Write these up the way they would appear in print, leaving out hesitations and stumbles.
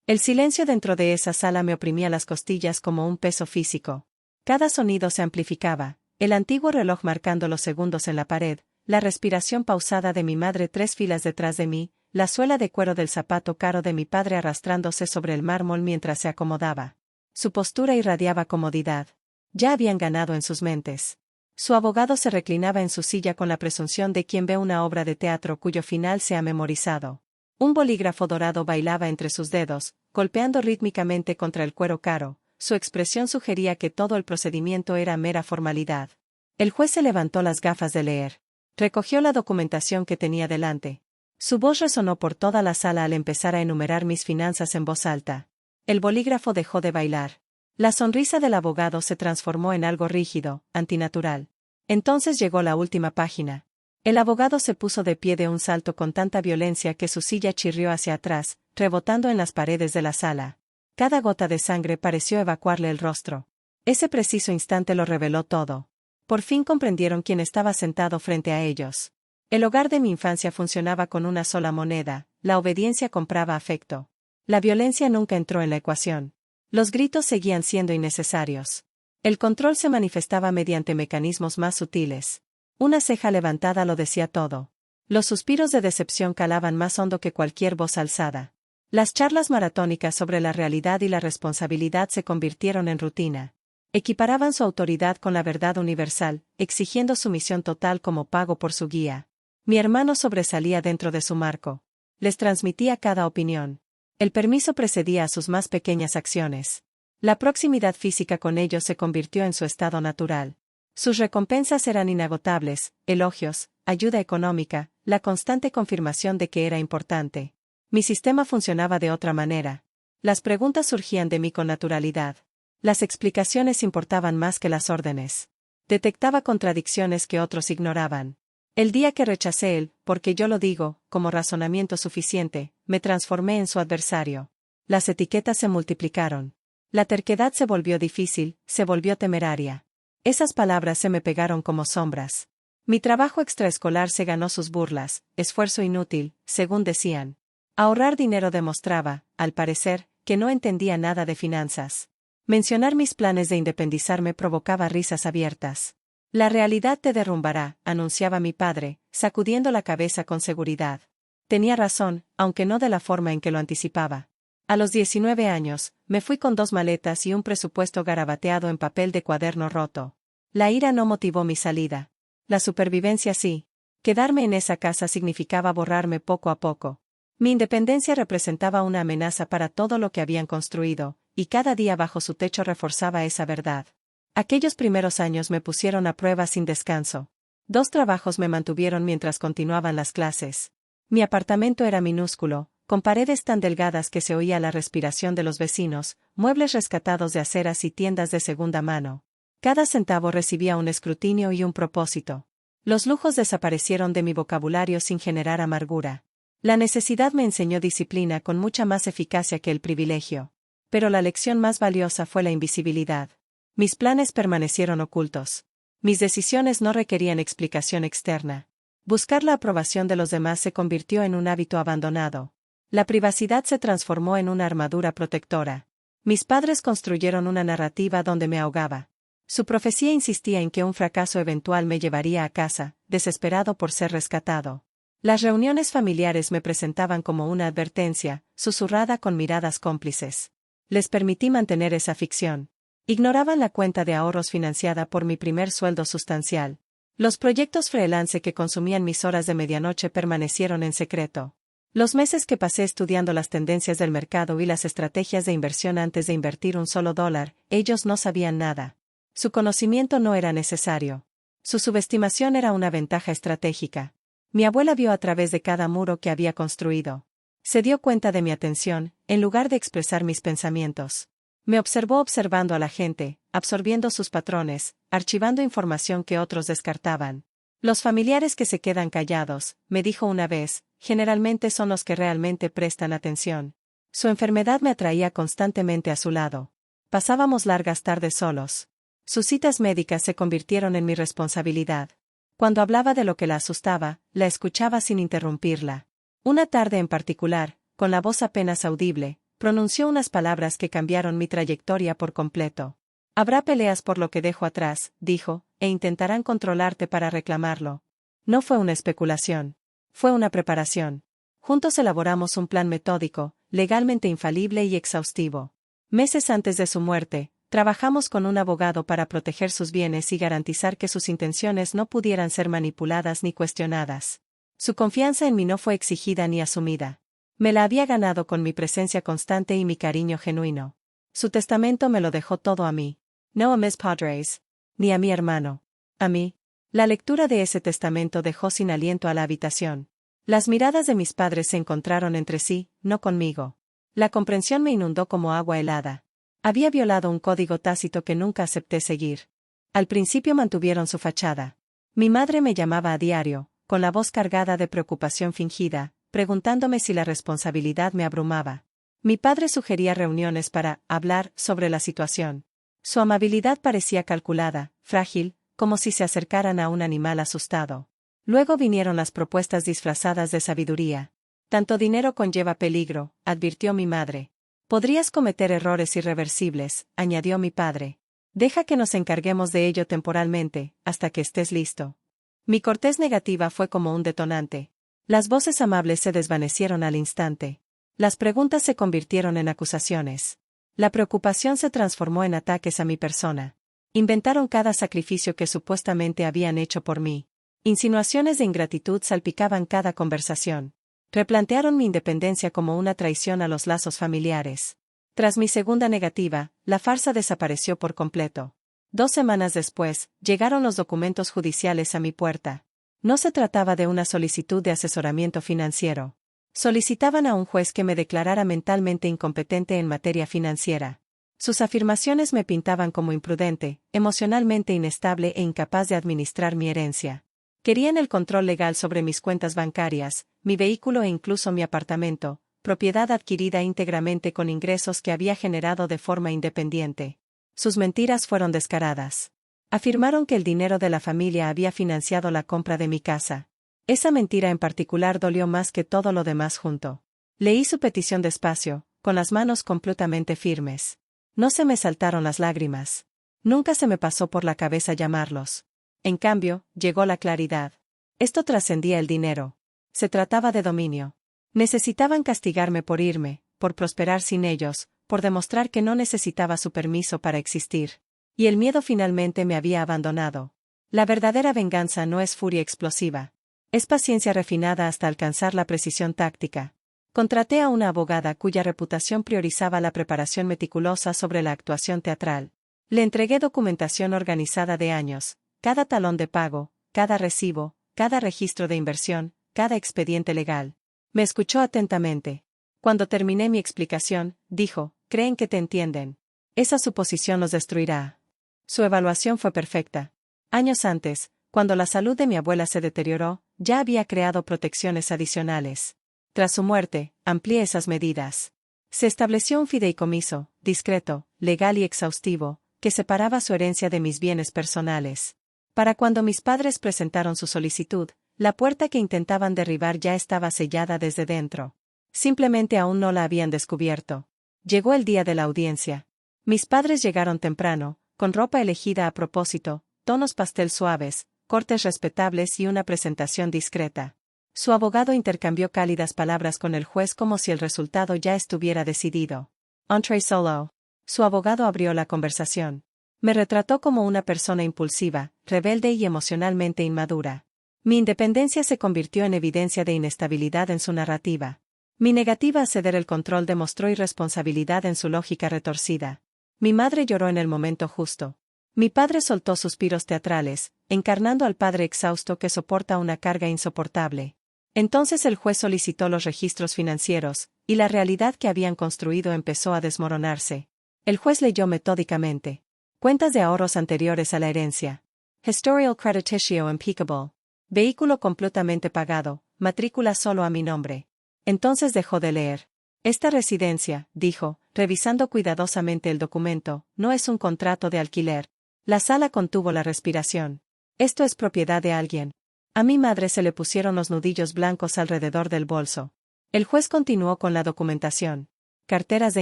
El silencio dentro de esa sala me oprimía las costillas como un peso físico. Cada sonido se amplificaba, el antiguo reloj marcando los segundos en la pared, la respiración pausada de mi madre 3 filas detrás de mí, la suela de cuero del zapato caro de mi padre arrastrándose sobre el mármol mientras se acomodaba. Su postura irradiaba comodidad. Ya habían ganado en sus mentes. Su abogado se reclinaba en su silla con la presunción de quien ve una obra de teatro cuyo final se ha memorizado. Un bolígrafo dorado bailaba entre sus dedos, golpeando rítmicamente contra el cuero caro. Su expresión sugería que todo el procedimiento era mera formalidad. El juez se levantó las gafas de leer. Recogió la documentación que tenía delante. Su voz resonó por toda la sala al empezar a enumerar mis finanzas en voz alta. El bolígrafo dejó de bailar. La sonrisa del abogado se transformó en algo rígido, antinatural. Entonces llegó la última página. El abogado se puso de pie de un salto con tanta violencia que su silla chirrió hacia atrás, rebotando en las paredes de la sala. Cada gota de sangre pareció evacuarle el rostro. Ese preciso instante lo reveló todo. Por fin comprendieron quién estaba sentado frente a ellos. El hogar de mi infancia funcionaba con una sola moneda, la obediencia compraba afecto. La violencia nunca entró en la ecuación. Los gritos seguían siendo innecesarios. El control se manifestaba mediante mecanismos más sutiles. Una ceja levantada lo decía todo. Los suspiros de decepción calaban más hondo que cualquier voz alzada. Las charlas maratónicas sobre la realidad y la responsabilidad se convirtieron en rutina. Equiparaban su autoridad con la verdad universal, exigiendo sumisión total como pago por su guía. Mi hermano sobresalía dentro de su marco. Les transmitía cada opinión. El permiso precedía a sus más pequeñas acciones. La proximidad física con ellos se convirtió en su estado natural. Sus recompensas eran inagotables, elogios, ayuda económica, la constante confirmación de que era importante. Mi sistema funcionaba de otra manera. Las preguntas surgían de mí con naturalidad. Las explicaciones importaban más que las órdenes. Detectaba contradicciones que otros ignoraban. El día que rechacé el, porque yo lo digo, como razonamiento suficiente, me transformé en su adversario. Las etiquetas se multiplicaron. La terquedad se volvió difícil, se volvió temeraria. Esas palabras se me pegaron como sombras. Mi trabajo extraescolar se ganó sus burlas, esfuerzo inútil, según decían. Ahorrar dinero demostraba, al parecer, que no entendía nada de finanzas. Mencionar mis planes de independizarme provocaba risas abiertas. La realidad te derrumbará, anunciaba mi padre, sacudiendo la cabeza con seguridad. Tenía razón, aunque no de la forma en que lo anticipaba. A los 19 años, me fui con 2 maletas y un presupuesto garabateado en papel de cuaderno roto. La ira no motivó mi salida. La supervivencia sí. Quedarme en esa casa significaba borrarme poco a poco. Mi independencia representaba una amenaza para todo lo que habían construido, y cada día bajo su techo reforzaba esa verdad. Aquellos primeros años me pusieron a prueba sin descanso. 2 trabajos me mantuvieron mientras continuaban las clases. Mi apartamento era minúsculo, con paredes tan delgadas que se oía la respiración de los vecinos, muebles rescatados de aceras y tiendas de segunda mano. Cada centavo recibía un escrutinio y un propósito. Los lujos desaparecieron de mi vocabulario sin generar amargura. La necesidad me enseñó disciplina con mucha más eficacia que el privilegio. Pero la lección más valiosa fue la invisibilidad. Mis planes permanecieron ocultos. Mis decisiones no requerían explicación externa. Buscar la aprobación de los demás se convirtió en un hábito abandonado. La privacidad se transformó en una armadura protectora. Mis padres construyeron una narrativa donde me ahogaba. Su profecía insistía en que un fracaso eventual me llevaría a casa, desesperado por ser rescatado. Las reuniones familiares me presentaban como una advertencia, susurrada con miradas cómplices. Les permití mantener esa ficción. Ignoraban la cuenta de ahorros financiada por mi primer sueldo sustancial. Los proyectos freelance que consumían mis horas de medianoche permanecieron en secreto. Los meses que pasé estudiando las tendencias del mercado y las estrategias de inversión antes de invertir un solo dólar, ellos no sabían nada. Su conocimiento no era necesario. Su subestimación era una ventaja estratégica. Mi abuela vio a través de cada muro que había construido. Se dio cuenta de mi atención, en lugar de expresar mis pensamientos. Me observó observando a la gente, absorbiendo sus patrones, archivando información que otros descartaban. Los familiares que se quedan callados, me dijo una vez, generalmente son los que realmente prestan atención. Su enfermedad me atraía constantemente a su lado. Pasábamos largas tardes solos. Sus citas médicas se convirtieron en mi responsabilidad. Cuando hablaba de lo que la asustaba, la escuchaba sin interrumpirla. Una tarde en particular, con la voz apenas audible, Pronunció unas palabras que cambiaron mi trayectoria por completo. Habrá peleas por lo que dejo atrás, dijo, e intentarán controlarte para reclamarlo. No fue una especulación. Fue una preparación. Juntos elaboramos un plan metódico, legalmente infalible y exhaustivo. Meses antes de su muerte, trabajamos con un abogado para proteger sus bienes y garantizar que sus intenciones no pudieran ser manipuladas ni cuestionadas. Su confianza en mí no fue exigida ni asumida. Me la había ganado con mi presencia constante y mi cariño genuino. Su testamento me lo dejó todo a mí. No a mis padres. Ni a mi hermano. A mí. La lectura de ese testamento dejó sin aliento a la habitación. Las miradas de mis padres se encontraron entre sí, no conmigo. La comprensión me inundó como agua helada. Había violado un código tácito que nunca acepté seguir. Al principio mantuvieron su fachada. Mi madre me llamaba a diario, con la voz cargada de preocupación fingida, preguntándome si la responsabilidad me abrumaba. Mi padre sugería reuniones para hablar sobre la situación. Su amabilidad parecía calculada, frágil, como si se acercaran a un animal asustado. Luego vinieron las propuestas disfrazadas de sabiduría. Tanto dinero conlleva peligro, advirtió mi madre. Podrías cometer errores irreversibles, añadió mi padre. Deja que nos encarguemos de ello temporalmente, hasta que estés listo. Mi cortés negativa fue como un detonante. Las voces amables se desvanecieron al instante. Las preguntas se convirtieron en acusaciones. La preocupación se transformó en ataques a mi persona. Inventaron cada sacrificio que supuestamente habían hecho por mí. Insinuaciones de ingratitud salpicaban cada conversación. Replantearon mi independencia como una traición a los lazos familiares. Tras mi segunda negativa, la farsa desapareció por completo. 2 semanas después, llegaron los documentos judiciales a mi puerta. No se trataba de una solicitud de asesoramiento financiero. Solicitaban a un juez que me declarara mentalmente incompetente en materia financiera. Sus afirmaciones me pintaban como imprudente, emocionalmente inestable e incapaz de administrar mi herencia. Querían el control legal sobre mis cuentas bancarias, mi vehículo e incluso mi apartamento, propiedad adquirida íntegramente con ingresos que había generado de forma independiente. Sus mentiras fueron descaradas. Afirmaron que el dinero de la familia había financiado la compra de mi casa. Esa mentira en particular dolió más que todo lo demás junto. Leí su petición despacio, con las manos completamente firmes. No se me saltaron las lágrimas. Nunca se me pasó por la cabeza llamarlos. En cambio, llegó la claridad. Esto trascendía el dinero. Se trataba de dominio. Necesitaban castigarme por irme, por prosperar sin ellos, por demostrar que no necesitaba su permiso para existir. Y el miedo finalmente me había abandonado. La verdadera venganza no es furia explosiva. Es paciencia refinada hasta alcanzar la precisión táctica. Contraté a una abogada cuya reputación priorizaba la preparación meticulosa sobre la actuación teatral. Le entregué documentación organizada de años, cada talón de pago, cada recibo, cada registro de inversión, cada expediente legal. Me escuchó atentamente. Cuando terminé mi explicación, dijo, «Creen que te entienden. Esa suposición los destruirá». Su evaluación fue perfecta. Años antes, cuando la salud de mi abuela se deterioró, ya había creado protecciones adicionales. Tras su muerte, amplié esas medidas. Se estableció un fideicomiso, discreto, legal y exhaustivo, que separaba su herencia de mis bienes personales. Para cuando mis padres presentaron su solicitud, la puerta que intentaban derribar ya estaba sellada desde dentro. Simplemente aún no la habían descubierto. Llegó el día de la audiencia. Mis padres llegaron temprano, con ropa elegida a propósito, tonos pastel suaves, cortes respetables y una presentación discreta. Su abogado intercambió cálidas palabras con el juez como si el resultado ya estuviera decidido. Entrée solo. Su abogado abrió la conversación. Me retrató como una persona impulsiva, rebelde y emocionalmente inmadura. Mi independencia se convirtió en evidencia de inestabilidad en su narrativa. Mi negativa a ceder el control demostró irresponsabilidad en su lógica retorcida. Mi madre lloró en el momento justo. Mi padre soltó suspiros teatrales, encarnando al padre exhausto que soporta una carga insoportable. Entonces el juez solicitó los registros financieros, y la realidad que habían construido empezó a desmoronarse. El juez leyó metódicamente. Cuentas de ahorros anteriores a la herencia. Historial crediticio impeccable. Vehículo completamente pagado, matrícula solo a mi nombre. Entonces dejó de leer. Esta residencia, dijo, revisando cuidadosamente el documento, no es un contrato de alquiler. La sala contuvo la respiración. Esto es propiedad de alguien. A mi madre se le pusieron los nudillos blancos alrededor del bolso. El juez continuó con la documentación. carteras de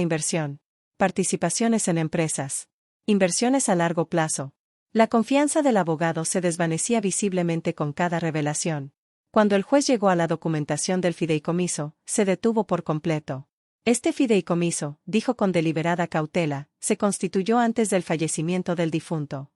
inversión, participaciones en empresas, inversiones a largo plazo. La confianza del abogado se desvanecía visiblemente con cada revelación. Cuando el juez llegó a la documentación del fideicomiso, se detuvo por completo. Este fideicomiso, dijo con deliberada cautela, se constituyó antes del fallecimiento del difunto.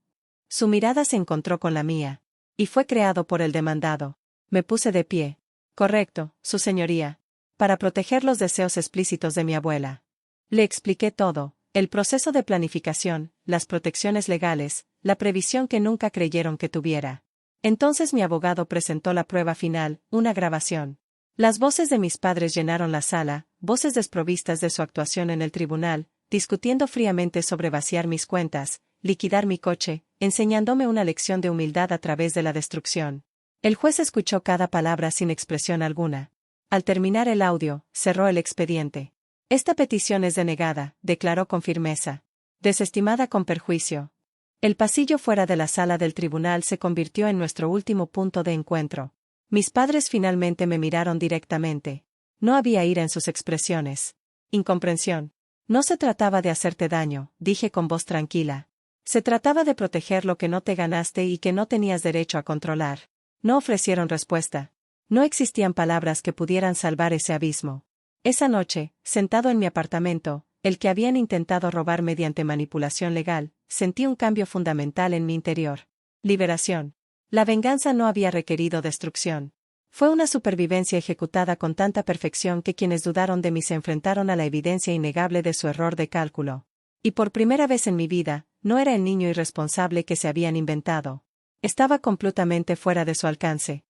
Su mirada se encontró con la mía. Y fue creado por el demandado. Me puse de pie. Correcto, su señoría. Para proteger los deseos explícitos de mi abuela. Le expliqué todo, el proceso de planificación, las protecciones legales, la previsión que nunca creyeron que tuviera. Entonces mi abogado presentó la prueba final, una grabación. Las voces de mis padres llenaron la sala, voces desprovistas de su actuación en el tribunal, discutiendo fríamente sobre vaciar mis cuentas, liquidar mi coche, enseñándome una lección de humildad a través de la destrucción. El juez escuchó cada palabra sin expresión alguna. Al terminar el audio, cerró el expediente. Esta petición es denegada, declaró con firmeza. Desestimada con perjuicio. El pasillo fuera de la sala del tribunal se convirtió en nuestro último punto de encuentro. Mis padres finalmente me miraron directamente. No había ira en sus expresiones. Incomprensión. No se trataba de hacerte daño, dije con voz tranquila. Se trataba de proteger lo que no te ganaste y que no tenías derecho a controlar. No ofrecieron respuesta. No existían palabras que pudieran salvar ese abismo. Esa noche, sentado en mi apartamento, el que habían intentado robar mediante manipulación legal, sentí un cambio fundamental en mi interior. Liberación. La venganza no había requerido destrucción. Fue una supervivencia ejecutada con tanta perfección que quienes dudaron de mí se enfrentaron a la evidencia innegable de su error de cálculo. Y por primera vez en mi vida, no era el niño irresponsable que se habían inventado. Estaba completamente fuera de su alcance.